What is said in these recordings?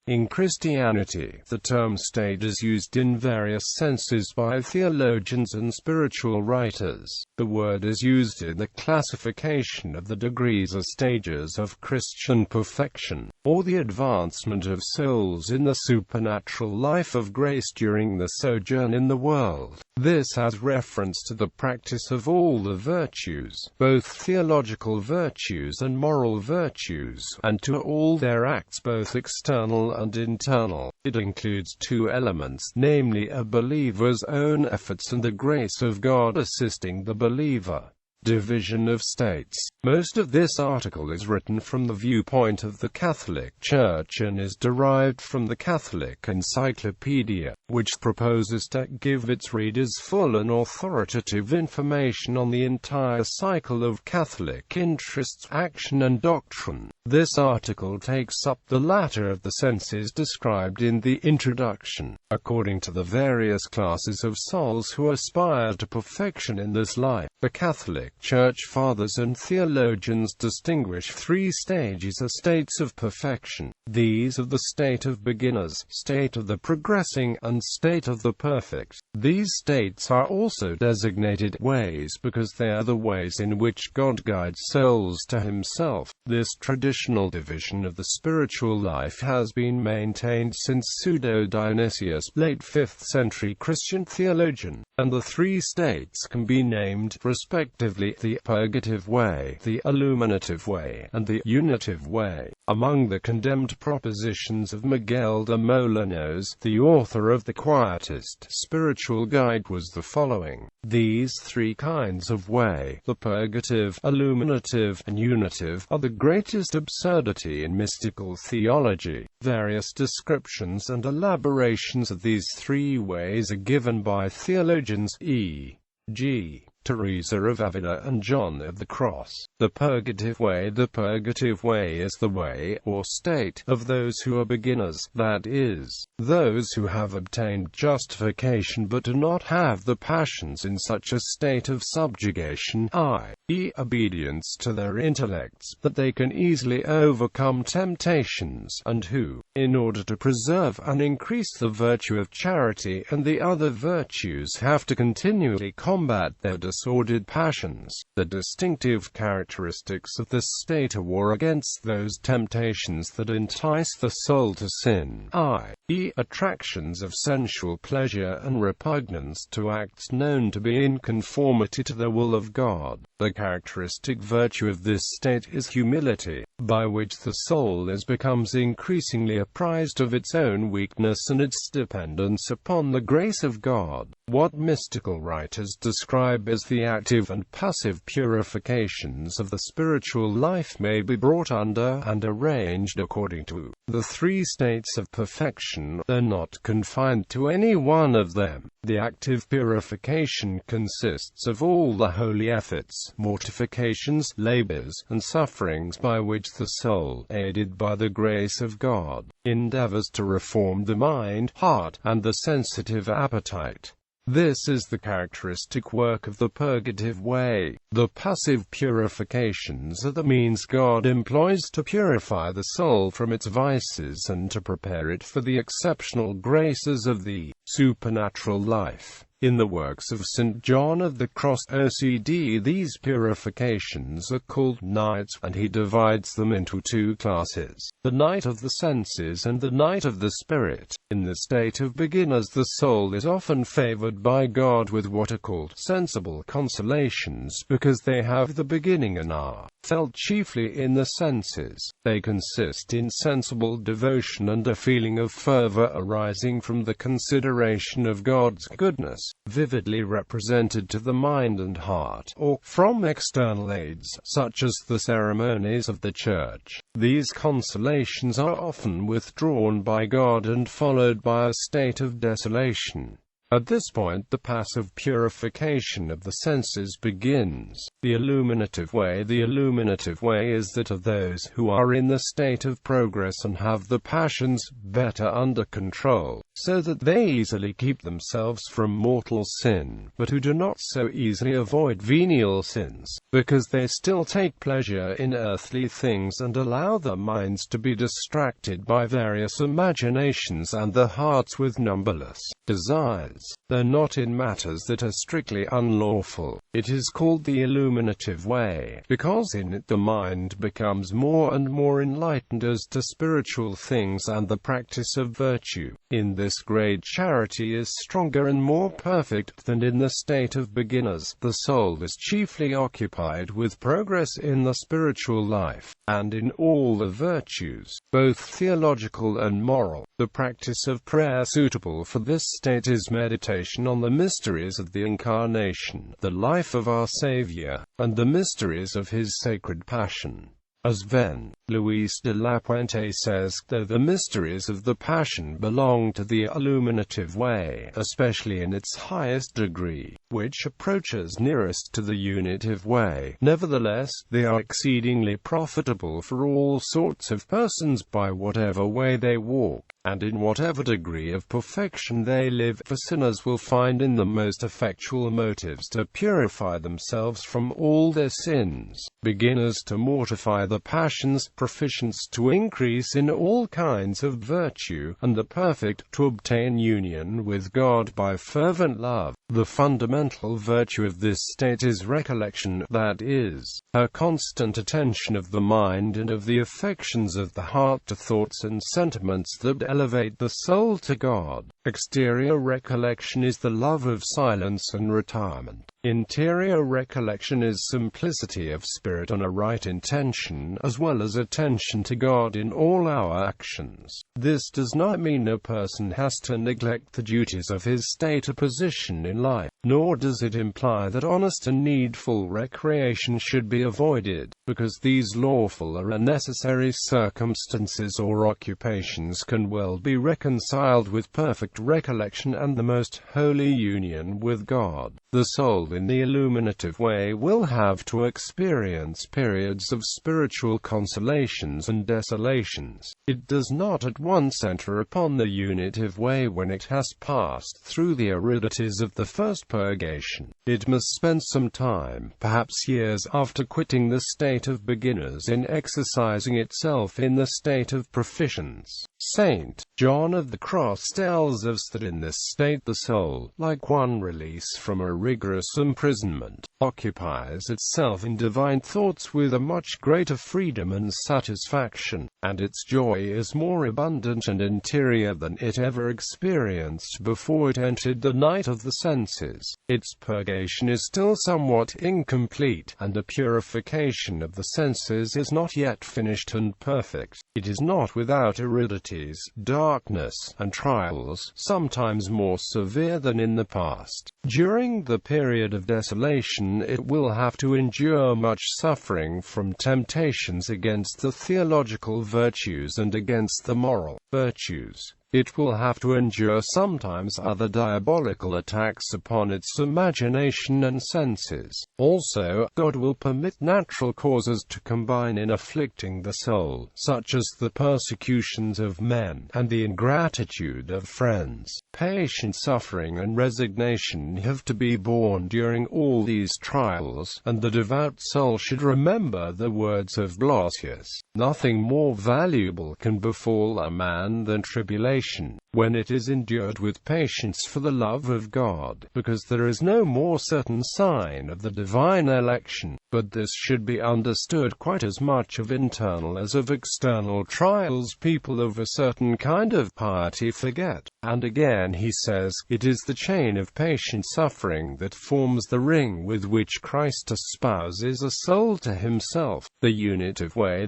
In Christianity, the term state is used in various senses by theologians and spiritual writers. The word is used in the classification of the degrees or stages of Christian perfection, or the advancement of souls in the supernatural life of grace during the sojourn in the world. This has reference to the practice of all the virtues, both theological virtues and moral virtues, and to all their acts, both external and internal. It includes two elements, namely a believer's own efforts and the grace of God assisting the believer. Division of states. Most of this article is written from the viewpoint of the Catholic Church and is derived from the Catholic Encyclopedia, which proposes to give its readers full and authoritative information on the entire cycle of Catholic interests, action and doctrine. This article takes up the latter of the senses described in the introduction. According to the various classes of souls who aspire to perfection in this life, the Catholic Church Fathers and theologians distinguish three stages or states of perfection. These are the state of beginners, state of the progressing, and state of the perfect. These states are also designated ways because they are the ways in which God guides souls to Himself. This traditional division of the spiritual life has been maintained since Pseudo-Dionysius, late 5th century Christian theologian, and the three states can be named, respectively, the purgative way, the illuminative way, and the unitive way. Among the condemned propositions of Miguel de Molinos, the author of the Quietist Spiritual Guide, was the following: these three kinds of way, the purgative, illuminative, and unitive, are the greatest absurdity in mystical theology. Various descriptions and elaborations of these three ways are given by theologians e.g. Teresa of Avila and John of the Cross. The purgative way. The purgative way is the way, or state, of those who are beginners, that is, those who have obtained justification but do not have the passions in such a state of subjugation, i.e. obedience to their intellects, that they can easily overcome temptations, and who, in order to preserve and increase the virtue of charity and the other virtues, have to continually combat their disordered passions. The distinctive characteristics of this state are war against those temptations that entice the soul to sin, i.e. attractions of sensual pleasure and repugnance to acts known to be in conformity to the will of God. The characteristic virtue of this state is humility, by which the soul becomes increasingly apprised of its own weakness and its dependence upon the grace of God. What mystical writers describe as the active and passive purifications of the spiritual life may be brought under and arranged according to the three states of perfection. They're not confined to any one of them. The active purification consists of all the holy efforts, mortifications, labors, and sufferings by which the soul, aided by the grace of God, endeavors to reform the mind, heart, and the sensitive appetite. This is the characteristic work of the purgative way. The passive purifications are the means God employs to purify the soul from its vices and to prepare it for the exceptional graces of the supernatural life. In the works of St. John of the Cross OCD, these purifications are called nights, and he divides them into two classes: the night of the senses and the night of the spirit. In the state of beginners, the soul is often favored by God with what are called sensible consolations, because they have the beginning and are felt chiefly in the senses. They consist in sensible devotion and a feeling of fervor arising from the consideration of God's goodness, vividly represented to the mind and heart, or from external aids, such as the ceremonies of the Church. These consolations are often withdrawn by God and followed by a state of desolation. At this point the passive purification of the senses begins. The illuminative way is that of those who are in the state of progress and have the passions better under control, so that they easily keep themselves from mortal sin, but who do not so easily avoid venial sins, because they still take pleasure in earthly things and allow their minds to be distracted by various imaginations and their hearts with numberless desires, though not in matters that are strictly unlawful. It is called the illuminative way, because in it the mind becomes more and more enlightened as to spiritual things and the practice of virtue. In this grade charity is stronger and more perfect than in the state of beginners. The soul is chiefly occupied with progress in the spiritual life, and in all the virtues, both theological and moral. The practice of prayer suitable for this state is meditation on the mysteries of the Incarnation, the life of our Savior, and the mysteries of His sacred Passion. As Ven. Luis de la Puente says, though the mysteries of the Passion belong to the illuminative way, especially in its highest degree, which approaches nearest to the unitive way, nevertheless, they are exceedingly profitable for all sorts of persons by whatever way they walk, and in whatever degree of perfection they live, for sinners will find in them most effectual motives to purify themselves from all their sins, beginners to mortify the passions, proficients to increase in all kinds of virtue, and the perfect to obtain union with God by fervent love. The fundamental virtue of this state is recollection, that is, a constant attention of the mind and of the affections of the heart to thoughts and sentiments that elevate the soul to God. Exterior recollection is the love of silence and retirement. Interior recollection is simplicity of spirit and a right intention, as well as attention to God in all our actions. This does not mean a person has to neglect the duties of his state or position in life, nor does it imply that honest and needful recreation should be avoided, because these lawful or necessary circumstances or occupations can well be reconciled with perfect recollection and the most holy union with God. The soul in the illuminative way will have to experience periods of spiritual consolations and desolations. It does not at once enter upon the unitive way when it has passed through the aridities of the first purgation. It must spend some time, perhaps years, after quitting the state of beginners in exercising itself in the state of proficients. St. John of the Cross tells us that in this state the soul, like one released from a rigorous imprisonment, occupies itself in divine thoughts with a much greater freedom and satisfaction, and its joy is more abundant and interior than it ever experienced before it entered the night of the senses. Its purgation is still somewhat incomplete, and the purification of the senses is not yet finished and perfect. It is not without aridities, darkness, and trials, sometimes more severe than in the past. During the period of desolation it will have to endure much suffering from temptations against the theological virtues and against the moral virtues. It will have to endure sometimes other diabolical attacks upon its imagination and senses. Also, God will permit natural causes to combine in afflicting the soul, such as the persecutions of men, and the ingratitude of friends. Patient suffering and resignation have to be borne during all these trials, and the devout soul should remember the words of Blasius: "Nothing more valuable can befall a man than tribulation, when it is endured with patience for the love of God, because there is no more certain sign of the divine election." But this should be understood quite as much of internal as of external trials people of a certain kind of piety forget. And again he says, "It is the chain of patient suffering that forms the ring with which Christ espouses a soul to himself." The unitive way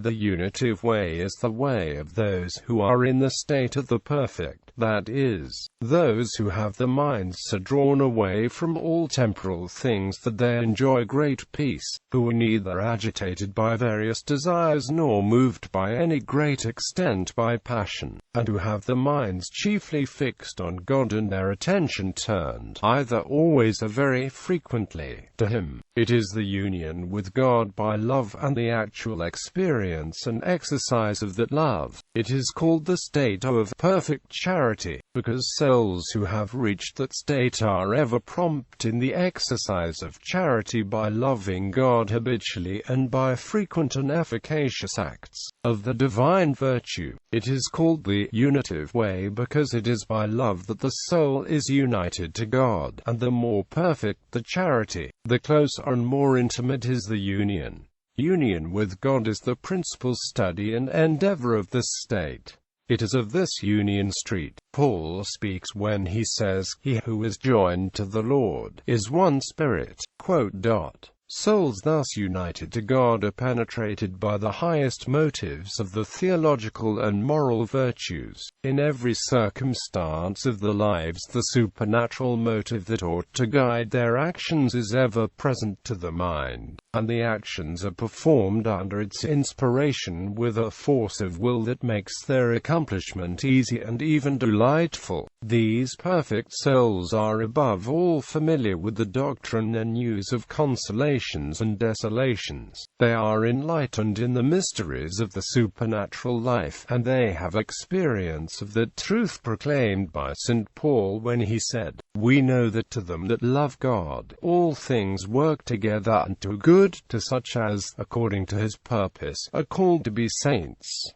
is the way of those who are in the state of the perfect. that is, those who have their minds so drawn away from all temporal things that they enjoy great peace, who are neither agitated by various desires nor moved by any great extent by passion, and who have their minds chiefly fixed on God and their attention turned, either always or very frequently, to Him. It is the union with God by love and the actual experience and exercise of that love. It is called the state of perfect charity, because souls who have reached that state are ever prompt in the exercise of charity by loving God habitually and by frequent and efficacious acts of the divine virtue. It is called the unitive way because it is by love that the soul is united to God, and the more perfect the charity, the closer and more intimate is the union. Union with God is the principal study and endeavor of this state. It is of this union St. Paul speaks when he says, "He who is joined to the Lord is one spirit." Souls thus united to God are penetrated by the highest motives of the theological and moral virtues. In every circumstance of their lives the supernatural motive that ought to guide their actions is ever present to the mind, and the actions are performed under its inspiration with a force of will that makes their accomplishment easy and even delightful. These perfect souls are above all familiar with the doctrine and news of consolations and desolations. They are enlightened in the mysteries of the supernatural life, and they have experience of that truth proclaimed by St. Paul when he said, "We know that to them that love God, all things work together unto good, to such as, according to his purpose, are called to be saints."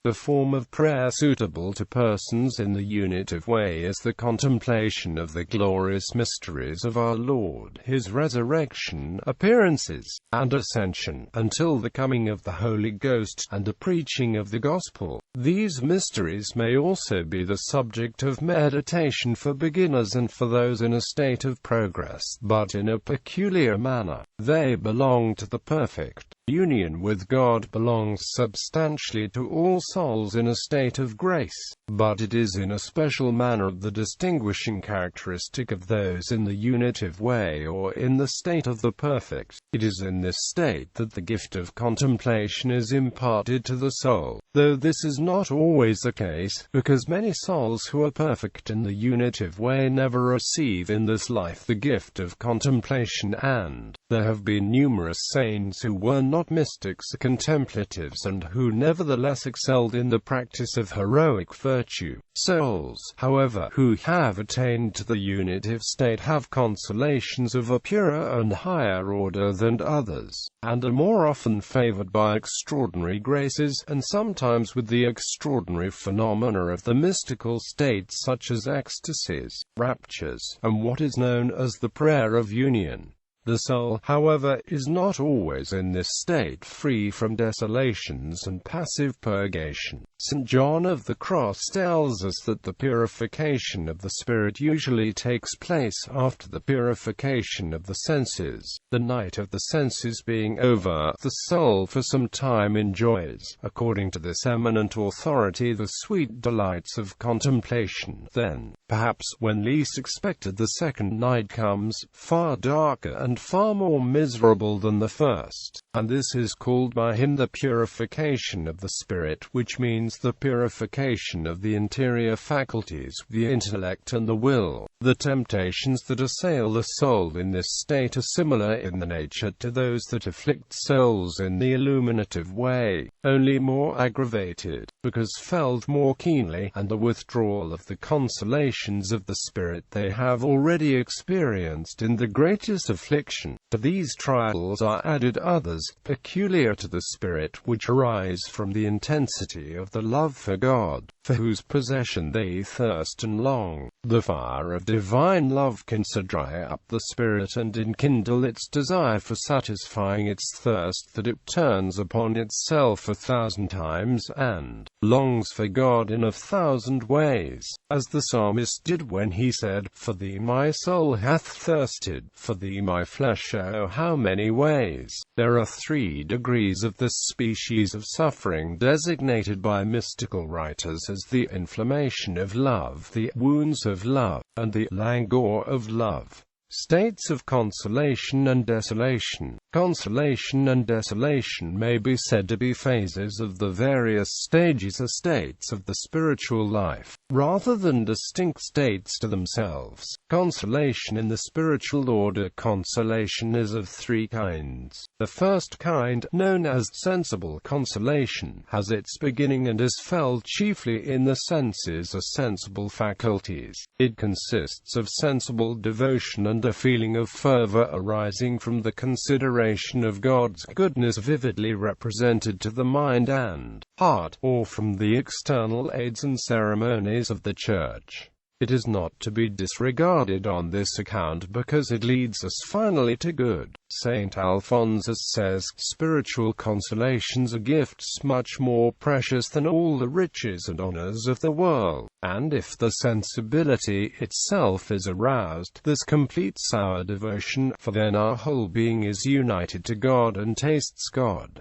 The form of prayer suitable to persons in the unitive way is the contemplation of the glorious mysteries of our Lord, His resurrection, appearances, and ascension, until the coming of the Holy Ghost, and the preaching of the gospel. These mysteries may also be the subject of meditation for beginners and for those in a state of progress, but in a peculiar manner. They belong to the perfect. Union with God belongs substantially to all souls in a state of grace, but it is in a special manner the distinguishing characteristic of those in the unitive way or in the state of the perfect. It is in this state that the gift of contemplation is imparted to the soul, though this is not always the case, because many souls who are perfect in the unitive way never receive in this life the gift of contemplation, and there have been numerous saints who were not mystics or contemplatives and who nevertheless excelled in the practice of heroic virtue. Souls, however, who have attained to the unitive state have consolations of a purer and higher order than others, and are more often favored by extraordinary graces, and sometimes with the extraordinary phenomena of the mystical states such as ecstasies, raptures, and what is known as the prayer of union. The soul, however, is not always in this state free from desolations and passive purgation. St. John of the Cross tells us that the purification of the spirit usually takes place after the purification of the senses. The night of the senses being over, the soul for some time enjoys, according to this eminent authority, the sweet delights of contemplation. Then, perhaps when least expected, the second night comes, far darker and far more miserable than the first, and this is called by him the purification of the spirit, which means the purification of the interior faculties, the intellect and the will. The temptations that assail the soul in this state are similar in the nature to those that afflict souls in the illuminative way, only more aggravated, because felt more keenly, and the withdrawal of the consolations of the Spirit they have already experienced in the greatest affliction. To these trials are added others, peculiar to the Spirit, which arise from the intensity of the love for God, for whose possession they thirst and long. The fire of divine love can so dry up the spirit and enkindle its desire for satisfying its thirst that it turns upon itself 1,000 times, and longs for God in 1,000 ways, as the psalmist did when he said, "For thee my soul hath thirsted, for thee my flesh. Oh, how many ways! There are 3 degrees of this species of suffering, designated by mystical writers as the inflammation of love, the wounds of love, and the languor of love. States of consolation and desolation. Consolation and desolation may be said to be phases of the various stages or states of the spiritual life, rather than distinct states to themselves. Consolation in the spiritual order. Consolation is of 3 kinds. The first kind, known as sensible consolation, has its beginning and is felt chiefly in the senses or sensible faculties. It consists of sensible devotion and a feeling of fervor arising from the consideration of God's goodness vividly represented to the mind and heart, or from the external aids and ceremonies of the Church. It is not to be disregarded on this account because it leads us finally to good. Saint Alphonsus says, "Spiritual consolations are gifts much more precious than all the riches and honors of the world, and if the sensibility itself is aroused, this completes our devotion, for then our whole being is united to God and tastes God."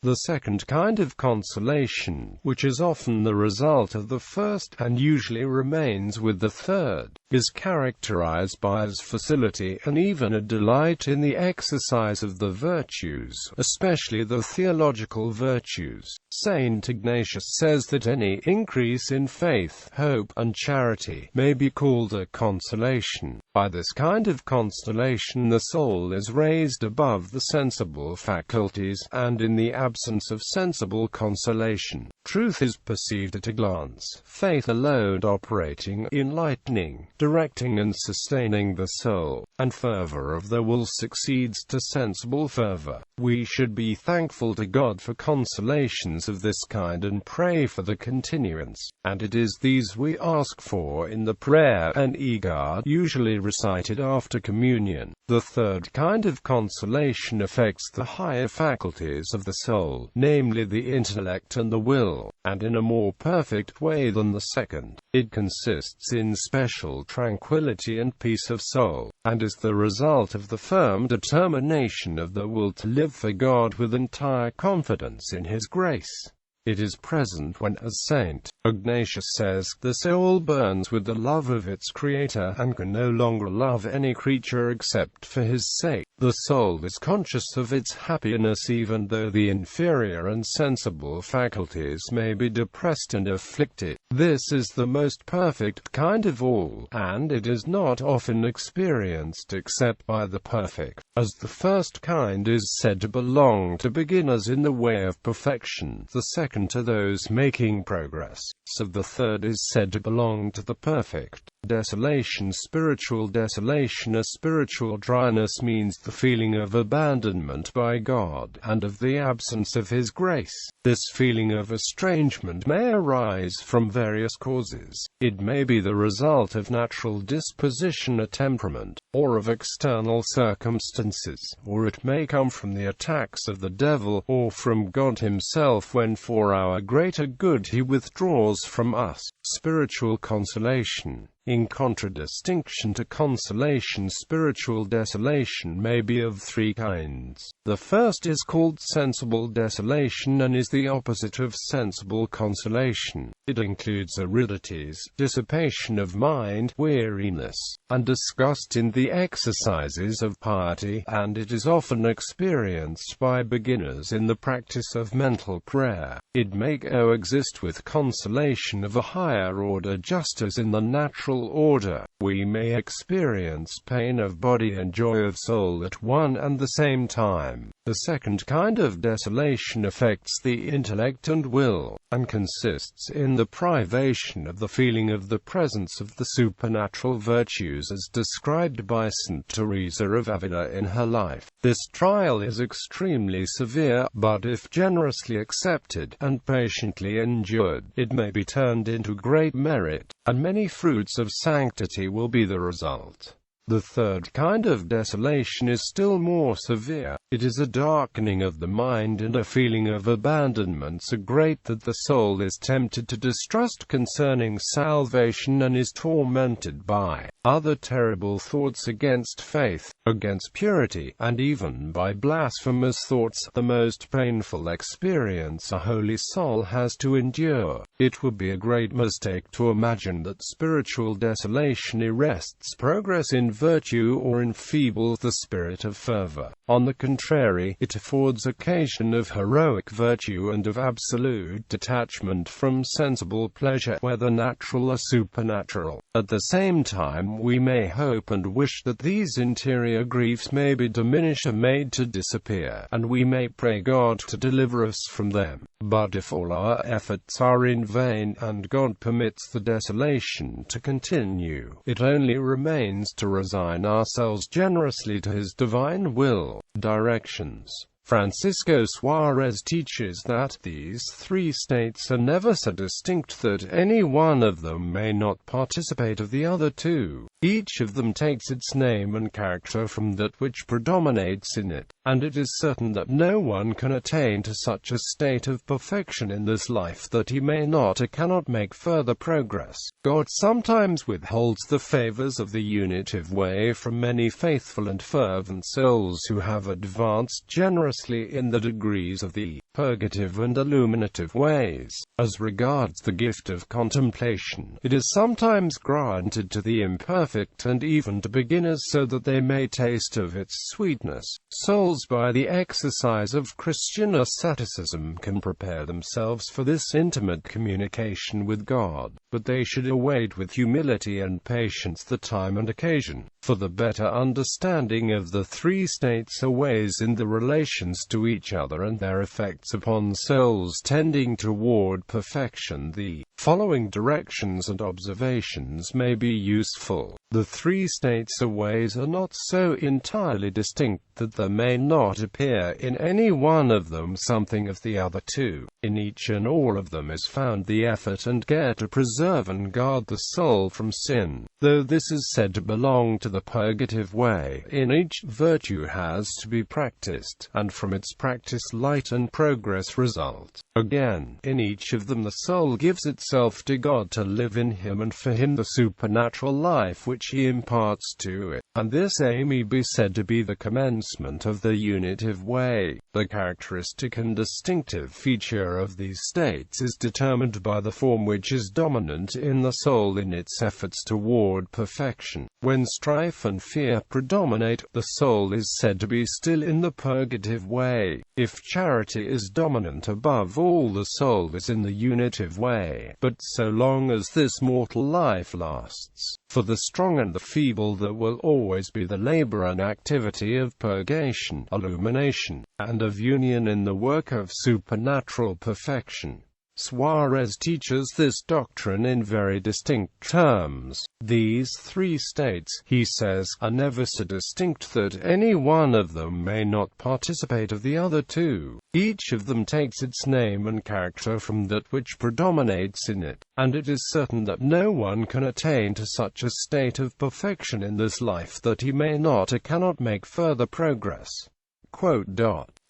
The second kind of consolation, which is often the result of the first, and usually remains with the third, is characterized by its facility and even a delight in the exercise of the virtues, especially the theological virtues. Saint Ignatius says that any increase in faith, hope, and charity may be called a consolation. By this kind of consolation the soul is raised above the sensible faculties, and in the absence of sensible consolation, truth is perceived at a glance. Faith alone operating, enlightening, directing and sustaining the soul, and fervor of the will succeeds to sensible fervor. We should be thankful to God for consolations of this kind and pray for the continuance, and it is these we ask for in the prayer and egard usually recited after communion. The third kind of consolation affects the higher faculties of the soul, namely the intellect and the will, and in a more perfect way than the second. It consists in special tranquility and peace of soul, and is the result of the firm determination of the will to live for God with entire confidence in His grace. It is present when, as Saint Ignatius says, the soul burns with the love of its Creator and can no longer love any creature except for His sake. The soul is conscious of its happiness even though the inferior and sensible faculties may be depressed and afflicted. This is the most perfect kind of all, and it is not often experienced except by the perfect, as the first kind is said to belong to beginners in the way of perfection, the second to those making progress, so the third is said to belong to the perfect. Desolation. Spiritual desolation. A spiritual dryness means the feeling of abandonment by God, and of the absence of His grace. This feeling of estrangement may arise from various causes. It may be the result of natural disposition or temperament, or of external circumstances, or it may come from the attacks of the devil, or from God Himself when for our greater good He withdraws from us. Spiritual consolation. In contradistinction to consolation, spiritual desolation may be of 3 kinds. The first is called sensible desolation and is the opposite of sensible consolation. It includes aridities, dissipation of mind, weariness, and disgust in the exercises of piety, and it is often experienced by beginners in the practice of mental prayer. It may coexist with consolation of a higher order, just as in the natural order, we may experience pain of body and joy of soul at one and the same time. The second kind of desolation affects the intellect and will, and consists in the privation of the feeling of the presence of the supernatural virtues as described by St. Teresa of Avila in her life. This trial is extremely severe, but if generously accepted and patiently endured, it may be turned into great merit, and many fruits of sanctity will be the result. The third kind of desolation is still more severe. It is a darkening of the mind and a feeling of abandonment so great that the soul is tempted to distrust concerning salvation and is tormented by other terrible thoughts against faith, against purity, and even by blasphemous thoughts, the most painful experience a holy soul has to endure. It would be a great mistake to imagine that spiritual desolation arrests progress in virtue or enfeebles the spirit of fervor. On the contrary, it affords occasion of heroic virtue and of absolute detachment from sensible pleasure, whether natural or supernatural. At the same time, we may hope and wish that these interior griefs may be diminished or made to disappear, and we may pray God to deliver us from them. But if all our efforts are in vain, and God permits the desolation to continue, it only remains to resign ourselves generously to His divine will. Directions. Francisco Suarez teaches that these three states are never so distinct that any one of them may not participate of the other two. Each of them takes its name and character from that which predominates in it, and it is certain that no one can attain to such a state of perfection in this life that he may not or cannot make further progress. God sometimes withholds the favors of the unitive way from many faithful and fervent souls who have advanced generously in the degrees of the purgative and illuminative ways. As regards the gift of contemplation, it is sometimes granted to the imperfect and even to beginners so that they may taste of its sweetness. Souls by the exercise of Christian asceticism can prepare themselves for this intimate communication with God, but they should await with humility and patience the time and occasion for the better understanding of the three states or ways in the relations to each other and their effects upon souls tending toward perfection. The following directions and observations may be useful. The three states or ways are not so entirely distinct that there may not appear in any one of them something of the other two. In each and all of them is found the effort and care to preserve and guard the soul from sin. Though this is said to belong to the purgative way, in each virtue has to be practiced, and from its practice light and progress result. Again, in each of them the soul gives itself to God to live in Him and for Him the supernatural life which He imparts to it, and this may be said to be the commencement of the unitive way. The characteristic and distinctive feature of these states is determined by the form which is dominant in the soul in its efforts toward perfection. When strife and fear predominate, the soul is said to be still in the purgative way. If charity is dominant above all, the soul is in the unitive way, but so long as this mortal life lasts. For the strong and the feeble there will always be the labor and activity of purgation, illumination, and of union in the work of supernatural perfection. Suarez teaches this doctrine in very distinct terms. These three states, he says, are never so distinct that any one of them may not participate of the other two. Each of them takes its name and character from that which predominates in it, and it is certain that no one can attain to such a state of perfection in this life that he may not or cannot make further progress.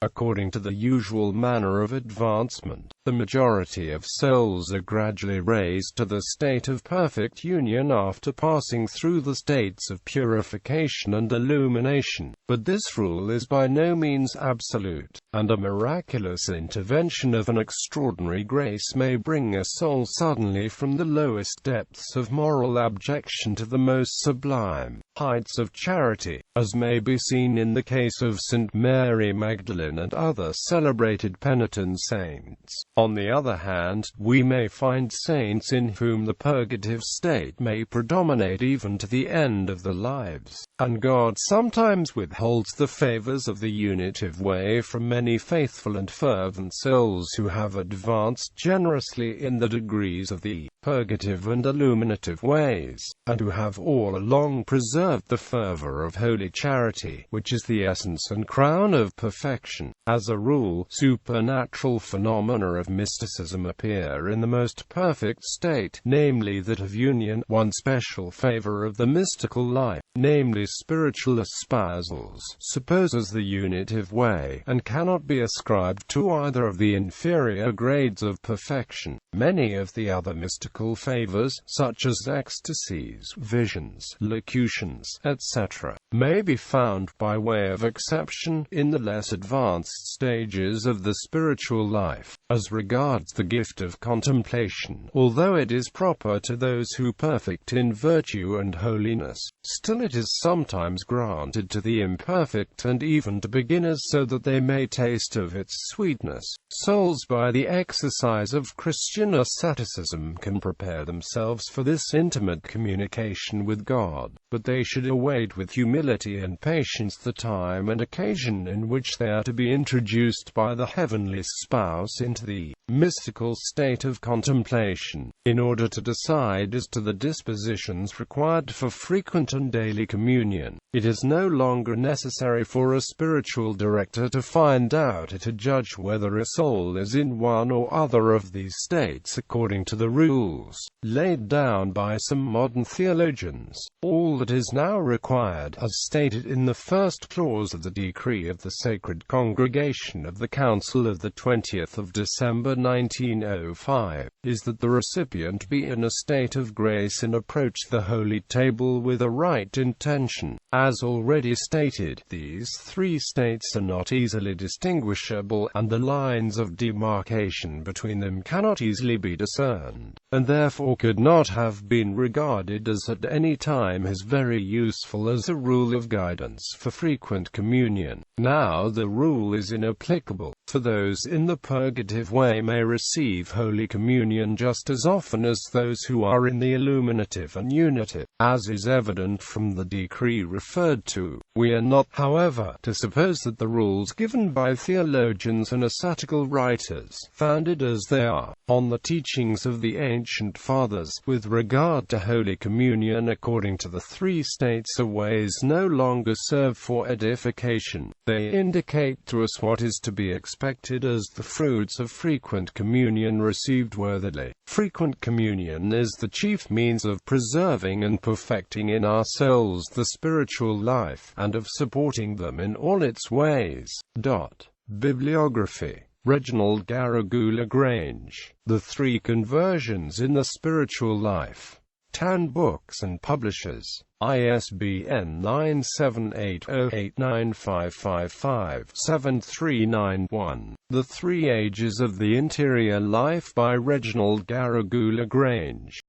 According to the usual manner of advancement, the majority of souls are gradually raised to the state of perfect union after passing through the states of purification and illumination. But this rule is by no means absolute, and a miraculous intervention of an extraordinary grace may bring a soul suddenly from the lowest depths of moral abjection to the most sublime heights of charity, as may be seen in the case of St. Mary Magdalene and other celebrated penitent saints. On the other hand, we may find saints in whom the purgative state may predominate even to the end of their lives, and God sometimes withholds the favors of the unitive way from many faithful and fervent souls who have advanced generously in the degrees of the purgative and illuminative ways, and who have all along preserved the fervor of holy charity, which is the essence and crown of perfection. As a rule, supernatural phenomena of mysticism appear in the most perfect state, namely that of union. One special favor of the mystical life, namely spiritual espousals, supposes the unitive way, and cannot be ascribed to either of the inferior grades of perfection. Many of the other mystical favors, such as ecstasies, visions, locutions, etc., may be found, by way of exception, in the less advanced stages of the spiritual life. As regards the gift of contemplation, although it is proper to those who perfect in virtue and holiness, still it is sometimes granted to the imperfect and even to beginners, so that they may taste of its sweetness. Souls, by the exercise of Christian asceticism, can prepare themselves for this intimate communication with God, but they should await with humility and patience the time and occasion in which they are to be introduced by the heavenly spouse into the mystical state of contemplation, in order to decide as to the dispositions required for frequent and daily communion. It is no longer necessary for a spiritual director to find out or to judge whether a soul is in one or other of these states according to the rules laid down by some modern theologians. All that is now required, as stated in the first clause of the decree of the Sacred Congregation of the Council of the 20th of December 1905, is that the recipient be in a state of grace and approach the holy table with a right intention. As already stated, these three states are not easily distinguishable, and the lines of demarcation between them cannot easily be discerned, and therefore could not have been regarded as at any time as very useful as a rule of guidance for frequent communion. Now the rule is inapplicable, for those in the purgative way may receive Holy Communion just as often as those who are in the illuminative and unitive, as is evident from the decree referred to. We are not, however, to suppose that the rules given by theologians and ascetical writers, founded as they are on the teachings of the ancient fathers, with regard to Holy Communion according to the three states or ways, no longer serve for edification. They indicate to us what is to be expected as the fruits of frequent communion received worthily. Frequent communion is the chief means of preserving and perfecting in our souls the spiritual life, and of supporting them in all its ways. Bibliography. Reginald Garrigou-Lagrange. The Three Conversions in the Spiritual Life. Tan Books and Publishers. ISBN 9780895557391. The Three Ages of the Interior Life by Reginald Garrigou-Lagrange.